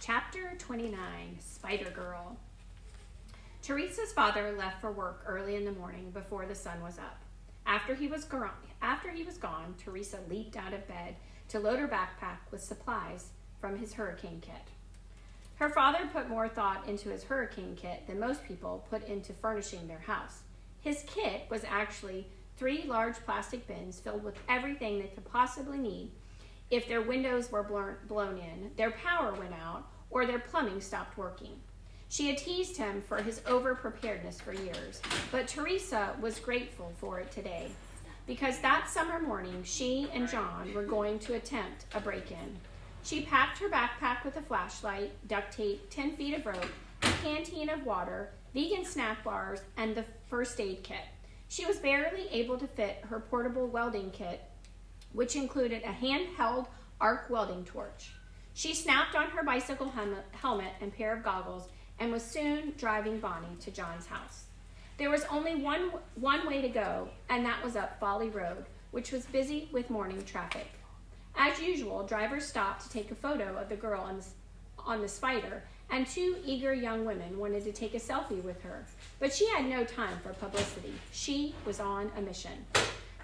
Chapter 29, Spider Girl. Teresa's father left for work early in the morning before the sun was up. After he was gone, Teresa leaped out of bed to load her backpack with supplies from his hurricane kit. Her father put more thought into his hurricane kit than most people put into furnishing their house. His kit was actually 3 large plastic bins filled with everything they could possibly need if their windows were blown in, their power went out, or their plumbing stopped working. She had teased him for his over-preparedness for years, but Teresa was grateful for it today, because that summer morning she and John were going to attempt a break-in. She packed her backpack with a flashlight, duct tape, 10 feet of rope, a canteen of water, vegan snack bars, and the first aid kit. She was barely able to fit her portable welding kit, which included a handheld arc welding torch. She snapped on her bicycle helmet and pair of goggles and was soon driving Bonnie to John's house. There was only one way to go, and that was up Folly Road, which was busy with morning traffic. As usual, drivers stopped to take a photo of the girl on the Spider, and 2 eager young women wanted to take a selfie with her. But she had no time for publicity. She was on a mission.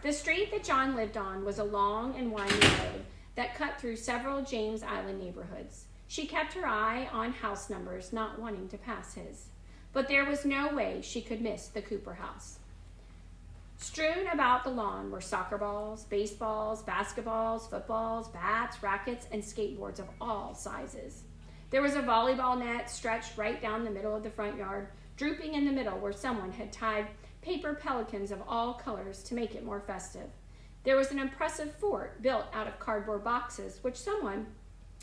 The street that John lived on was a long and winding road that cut through several James Island neighborhoods. She kept her eye on house numbers, not wanting to pass his. But there was no way she could miss the Cooper house. Strewn about the lawn were soccer balls, baseballs, basketballs, footballs, bats, rackets, and skateboards of all sizes. There was a volleyball net stretched right down the middle of the front yard, drooping in the middle where someone had tied paper pelicans of all colors to make it more festive. There was an impressive fort built out of cardboard boxes, which someone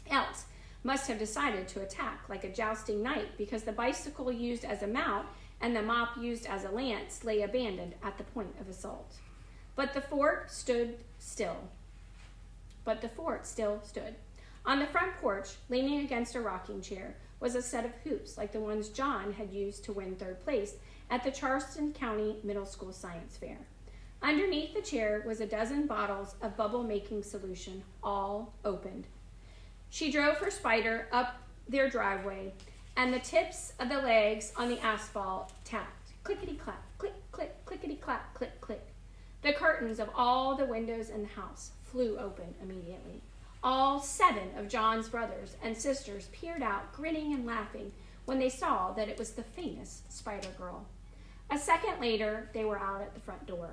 else must have decided to attack like a jousting knight, because the bicycle used as a mount and the mop used as a lance lay abandoned at the point of assault. But the fort still stood. On the front porch, leaning against a rocking chair, was a set of hoops like the ones John had used to win 3rd place at the Charleston County Middle School Science Fair. Underneath the chair was a dozen bottles of bubble-making solution, all opened. She drove her Spider up their driveway, and the tips of the legs on the asphalt tapped. Clickety-clack, click, click, clickety-clack, click, click. The curtains of all the windows in the house flew open immediately. All 7 of John's brothers and sisters peered out, grinning and laughing, when they saw that it was the famous Spider Girl. A second later, they were out at the front door.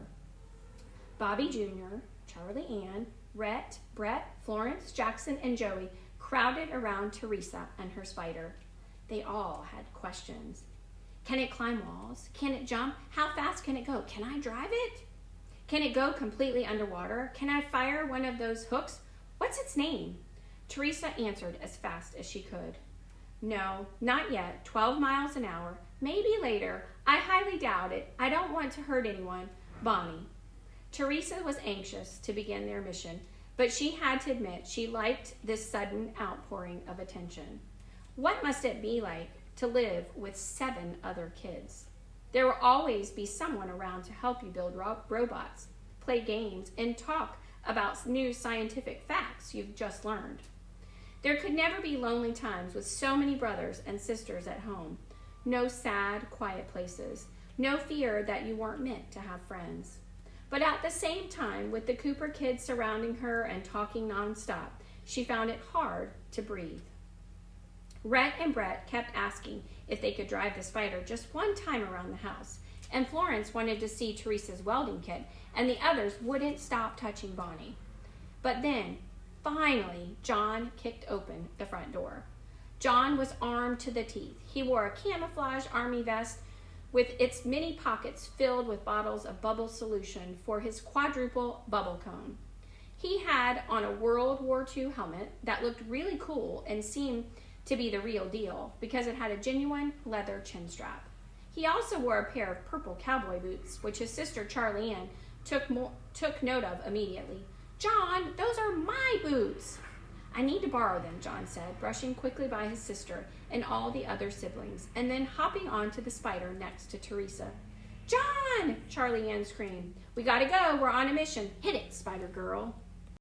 Bobby Jr., Charlie Ann, Rhett, Brett, Florence, Jackson, and Joey crowded around Teresa and her Spider. They all had questions. Can it climb walls? Can it jump? How fast can it go? Can I drive it? Can it go completely underwater? Can I fire one of those hooks? What's its name? Teresa answered as fast as she could. No, not yet. 12 miles an hour. Maybe later. I highly doubt it. I don't want to hurt anyone. Bonnie. Teresa was anxious to begin their mission, but she had to admit she liked this sudden outpouring of attention. What must it be like to live with 7 other kids? There will always be someone around to help you build robots, play games, and talk about new scientific facts you've just learned. There could never be lonely times with so many brothers and sisters at home. No sad, quiet places. No fear that you weren't meant to have friends. But at the same time, with the Cooper kids surrounding her and talking nonstop, she found it hard to breathe. Rhett and Brett kept asking if they could drive the Spider just one time around the house, and Florence wanted to see Teresa's welding kit, and the others wouldn't stop touching Bonnie. But then, finally, John kicked open the front door. John was armed to the teeth. He wore a camouflage army vest with its many pockets filled with bottles of bubble solution for his quadruple bubble cone. He had on a World War II helmet that looked really cool and seemed to be the real deal because it had a genuine leather chin strap. He also wore a pair of purple cowboy boots, which his sister Charlie Ann took note of immediately. "John, those are my boots." "I need to borrow them," John said, brushing quickly by his sister and all the other siblings, and then hopping onto the Spider next to Teresa. "John!" Charlie Ann screamed. "We gotta go. We're on a mission. Hit it, Spider Girl."